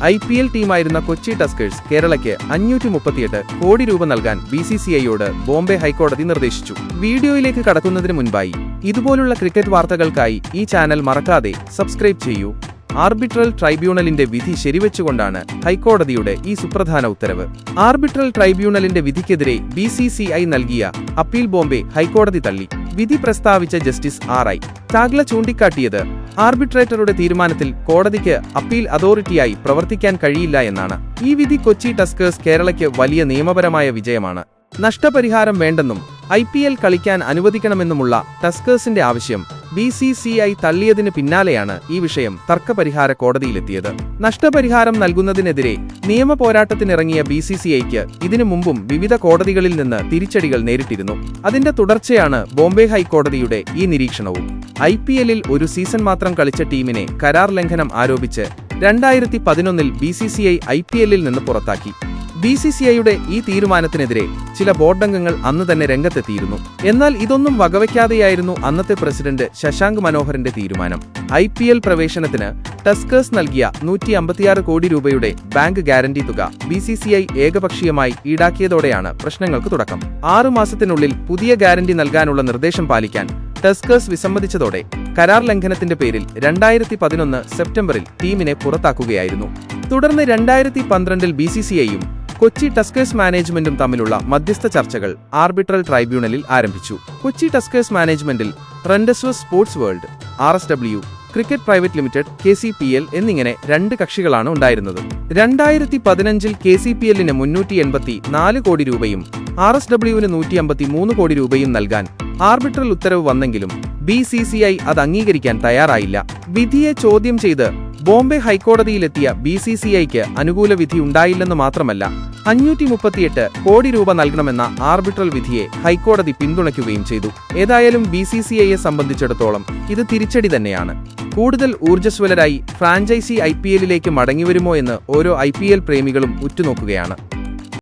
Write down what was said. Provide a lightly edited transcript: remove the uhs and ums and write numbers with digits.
IPL ടീമായിരുന്ന Kochi Tuskers കേരളയ്ക്ക് 538 കോടി രൂപ നൽകാൻ BCCIയോട് ബോംബെ ഹൈക്കോടതി നിർദ്ദേശിച്ചു. വീഡിയോയിലേക്ക് കടക്കുന്നതിന് മുൻപായി ഇതുപോലുള്ള ക്രിക്കറ്റ് വാർത്തകൾക്കായി ഈ ചാനൽ മറക്കാതെ സബ്സ്ക്രൈബ് ചെയ്യൂ. ആർബിട്രൽ ട്രൈബ്യൂണലിന്റെ വിധി ശരിവെച്ചുകൊണ്ടാണ് ഹൈക്കോടതിയുടെ ഈ സുപ്രധാന ഉത്തരവ്. ആർബിട്രൽ ട്രൈബ്യൂണലിന്റെ വിധിക്കെതിരെ BCCI നൽകിയ അപ്പീൽ ബോംബെ ഹൈക്കോടതി തള്ളി. വിധി പ്രസ്താവിച്ച ജസ്റ്റിസ് RI ചാഗ്ല ചൂണ്ടിക്കാട്ടിയത് ആർബിട്രേറ്ററുടെ തീരുമാനത്തിൽ കോടതിക്ക് അപ്പീൽ അതോറിറ്റിയായി പ്രവർത്തിക്കാൻ കഴിയില്ല എന്നാണ്. ഈ വിധി കൊച്ചി ടസ്കേഴ്സ് കേരളയ്ക്ക് വലിയ നിയമപരമായ വിജയമാണ്. നഷ്ടപരിഹാരം വേണ്ടെന്നും IPL കളിക്കാൻ അനുവദിക്കണമെന്നുമുള്ള ടസ്കേഴ്സിന്റെ ആവശ്യം BCCI തള്ളിയതിന് പിന്നാലെയാണ് ഈ വിഷയം തർക്കപരിഹാര കോടതിയിലെത്തിയത്. നഷ്ടപരിഹാരം നൽകുന്നതിനെതിരെ നിയമ പോരാട്ടത്തിനിറങ്ങിയ BCCIക്ക് ഇതിനു മുമ്പും വിവിധ കോടതികളിൽ നിന്ന് തിരിച്ചടികൾ നേരിട്ടിരുന്നു. അതിന്റെ തുടർച്ചയാണ് ബോംബെ ഹൈക്കോടതിയുടെ ഈ നിരീക്ഷണവും. IPLൽ ഒരു സീസൺ മാത്രം കളിച്ച ടീമിനെ കരാർ ലംഘനം ആരോപിച്ച് 2011 BCCI IPLൽ നിന്ന് പുറത്താക്കി. BCCIയുടെ ഈ തീരുമാനത്തിനെതിരെ ചില ബോർഡംഗങ്ങൾ അന്ന് തന്നെ രംഗത്തെത്തിയിരുന്നു. എന്നാൽ ഇതൊന്നും വകവയ്ക്കാതെയായിരുന്നു അന്നത്തെ പ്രസിഡന്റ് ശശാങ്ക് മനോഹറിന്റെ തീരുമാനം. IPL പ്രവേശനത്തിന് ടസ്കേഴ്സ് നൽകിയ 156 കോടി രൂപയുടെ ബാങ്ക് ഗ്യാരണ്ടി തുക BCCI ഏകപക്ഷീയമായി ഈടാക്കിയതോടെയാണ് പ്രശ്നങ്ങൾക്ക് തുടക്കം. 6 മാസത്തിനുള്ളിൽ പുതിയ ഗ്യാരണ്ടി നൽകാനുള്ള നിർദ്ദേശം പാലിക്കാൻ ടസ്കേഴ്സ് വിസമ്മതിച്ചതോടെ കരാർ ലംഘനത്തിന്റെ പേരിൽ 2011 സെപ്റ്റംബറിൽ ടീമിനെ പുറത്താക്കുകയായിരുന്നു. തുടർന്ന് 2012 BCCIയും കൊച്ചി ടസ്കേഴ്സ് മാനേജ്മെന്റും തമ്മിലുള്ള മധ്യസ്ഥ ചർച്ചകൾ ആർബിട്രൽ ട്രൈബ്യൂണലിൽ ആരംഭിച്ചു. കൊച്ചി ടസ്കേഴ്സ് മാനേജ്മെന്റിൽ rendezvous sports world, RSW, cricket private limited, KCPL എന്നിങ്ങനെ 2 കക്ഷികളാണ് ഉണ്ടായിരുന്നത്. 2015 KCPLന് 384 കോടി രൂപയും RSWന് 153 കോടി രൂപയും നൽകാൻ ആർബിട്രൽ ഉത്തരവ് വന്നെങ്കിലും BCCI അത് അംഗീകരിക്കാൻ തയ്യാറായില്ല. വിധിയെ ചോദ്യം ചെയ്ത് ബോംബെ ഹൈക്കോടതിയിലെത്തിയ BCCIക്ക് അനുകൂല വിധി ഉണ്ടായില്ലെന്ന് മാത്രമല്ല 538 കോടി രൂപ നൽകണമെന്ന ആർബിട്രൽ വിധിയെ ഹൈക്കോടതി പിന്തുണയ്ക്കുകയും ചെയ്തു. ഏതായാലും BCCIയെ സംബന്ധിച്ചിടത്തോളം ഇത് തിരിച്ചടി തന്നെയാണ്. കൂടുതൽ ഊർജ്ജസ്വലരായി ഫ്രാഞ്ചൈസി IPLലേക്ക് മടങ്ങിവരുമോ എന്ന് ഓരോ IPL പ്രേമികളും ഉറ്റുനോക്കുകയാണ്.